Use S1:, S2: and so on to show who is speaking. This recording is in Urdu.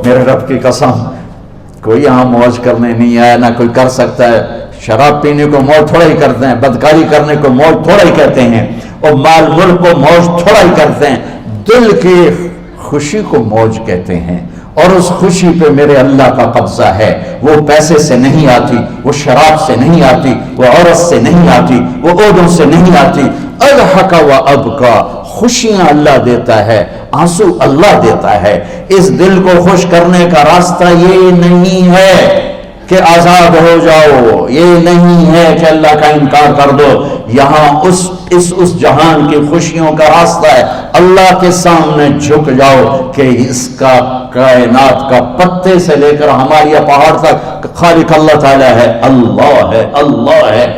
S1: میرے رب کی قسم کوئی یہاں موج کرنے نہیں آیا، نہ کوئی کر سکتا ہے۔ شراب پینے کو موج تھوڑا ہی کرتے ہیں، بدکاری کرنے کو موج تھوڑا ہی کہتے ہیں، اور مال ملک کو موج تھوڑا ہی کرتے ہیں، دل کی خوشی کو موج کہتے ہیں۔ اور اس خوشی پہ میرے اللہ کا قبضہ ہے، وہ پیسے سے نہیں آتی، وہ شراب سے نہیں آتی، وہ عورت سے نہیں آتی، وہ عہدوں سے نہیں آتی۔ اضحک و ابکا، خوشیاں اللہ دیتا ہے، آنسو اللہ دیتا ہے۔ اس دل کو خوش کرنے کا راستہ یہ نہیں ہے کہ آزاد ہو جاؤ، یہ نہیں ہے کہ اللہ کا انکار کر دو۔ یہاں اس جہان کی خوشیوں کا راستہ ہے، اللہ کے سامنے جھک جاؤ کہ اس کا کائنات کا پتے سے لے کر ہمارے پہاڑ تک خالق اللہ تعالیٰ ہے، اللہ ہے، اللہ ہے۔